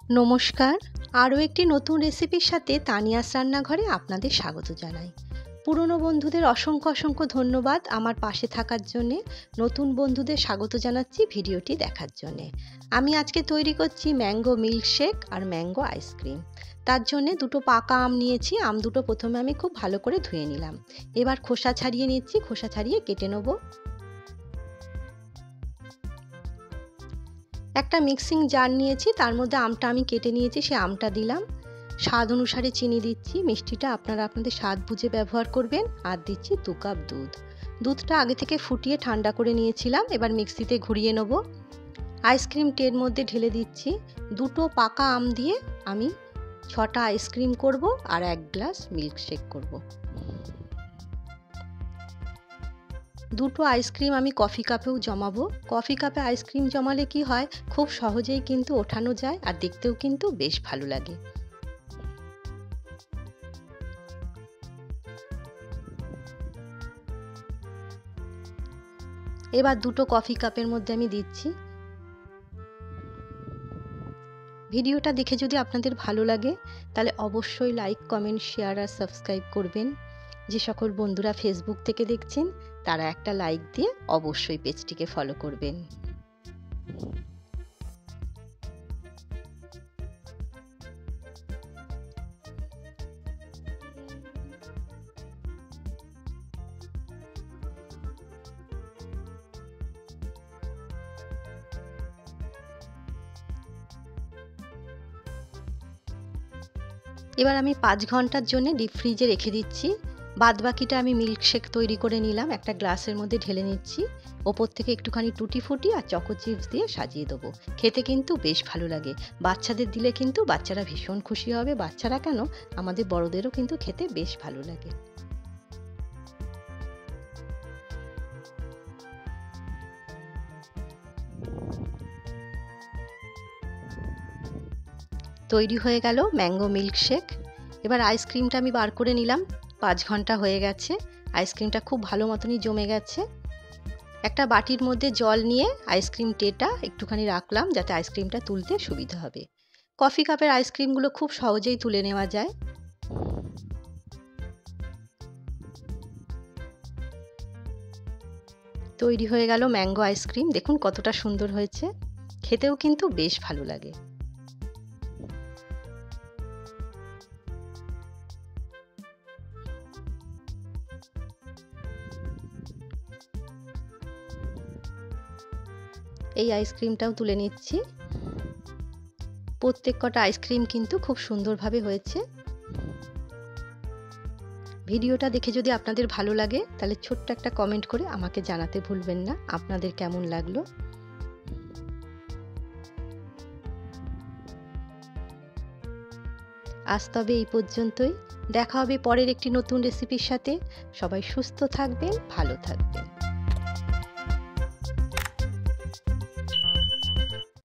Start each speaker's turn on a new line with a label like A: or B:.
A: নমস্কার, আরও একটি নতুন রেসিপির সাথে তানিয়াস রান্নাঘরে আপনাদের স্বাগত জানাই। পুরনো বন্ধুদের অসংখ্য ধন্যবাদ আমার পাশে থাকার জন্যে। নতুন বন্ধুদের স্বাগত জানাচ্ছি ভিডিওটি দেখার জন্যে। আমি আজকে তৈরি করছি ম্যাঙ্গো মিল্কশেক আর ম্যাঙ্গো আইসক্রিম। তার জন্যে দুটো পাকা আম নিয়েছি। আম দুটো প্রথমে আমি খুব ভালো করে ধুয়ে নিলাম। এবার খোসা ছাড়িয়ে নিচ্ছি, খোসা ছাড়িয়ে কেটে নেব। একটা মিক্সিং জার নিয়েছি, তার মধ্যে আমটা আমি কেটে নিয়েছি, সে আমটা দিলাম। স্বাদ অনুসারে চিনি দিচ্ছি, মিষ্টিটা আপনারা আপনাদের স্বাদ বুঝে ব্যবহার করবেন। আর দিচ্ছি 2 কাপ দুধ। দুধটা আগে থেকে ফুটিয়ে ঠান্ডা করে নিয়েছিলাম, এবার মিক্সিতে ঘুরিয়ে নেব। আইসক্রিম ট্রের মধ্যে ঢেলে দিচ্ছি। দুটো পাকা আম দিয়ে আমি 6টা আইসক্রিম করব আর 1 গ্লাস মিল্কশেক করব। দুটো আইসক্রিম আমি কফি কাপেও জমাবো। কফি কাপে আইসক্রিম জমালে কি হয়, খুব সহজেই কিন্তু ওঠানো যায় আর দেখতেও কিন্তু বেশ ভালো লাগে। এবার দুটো কফি কাপের মধ্যে আমি দিচ্ছি। ভিডিওটা দেখে যদি আপনাদের ভালো লাগে তাহলে অবশ্যই লাইক, কমেন্ট, শেয়ার আর সাবস্ক্রাইব করবেন। যে সকল বন্ধুরা ফেসবুক থেকে দেখছেন তারা একটা লাইক দিয়ে অবশ্যই পেজটিকে ফলো করবেন। এবার আমি 5 ঘন্টার জন্য ডিপ ফ্রিজে রেখে দিচ্ছি। বাদবাকিটা আমি মিল্কশেক তৈরি করে নিলাম, একটা গ্লাসের মধ্যে ঢেলে নিচ্ছি। ওপর থেকে একটুখানি টুটি ফুটি আর চকো চিপস দিয়ে সাজিয়ে দেবো। খেতে কিন্তু বেশ ভালো লাগে। বাচ্চাদের দিলে কিন্তু বাচ্চারা ভীষণ খুশি হবে। বাচ্চারা কেন, আমাদের বড়দেরও কিন্তু খেতে বেশ ভালো লাগে। তৈরি হয়ে গেল ম্যাঙ্গো মিল্কশেক। এবার আইসক্রিমটা আমি বার করে নিলাম। 5 ঘন্টা হয়ে গেছে, আইসক্রিমটা খুব ভালো মতনই জমে গেছে। একটা বাটির মধ্যে জল নিয়ে আইসক্রিম ট্রেটা একটুখানি রাখলাম যাতে আইসক্রিমটা তুলতে সুবিধা হবে। কফি কাপের আইসক্রিমগুলো খুব সহজেই তুলে নেওয়া যায়। তৈরি হয়ে গেল ম্যাঙ্গো আইসক্রিম। দেখুন কতটা সুন্দর হয়েছে, খেতেও কিন্তু বেশ ভালো লাগে। এই আইসক্রিমটাও তুলে নিচ্ছি। প্রত্যেক কটা আইসক্রিম কিন্তু খুব সুন্দরভাবে হয়েছে। ভিডিওটা দেখে যদি আপনাদের ভালো লাগে তাহলে ছোট্ট একটা কমেন্ট করে আমাকে জানাতে ভুলবেন না আপনাদের কেমন লাগলো। আজ তবে এই পর্যন্তই। দেখা হবে পরের একটি নতুন রেসিপির সাথে। সবাই সুস্থ থাকবেন, ভালো থাকবেন।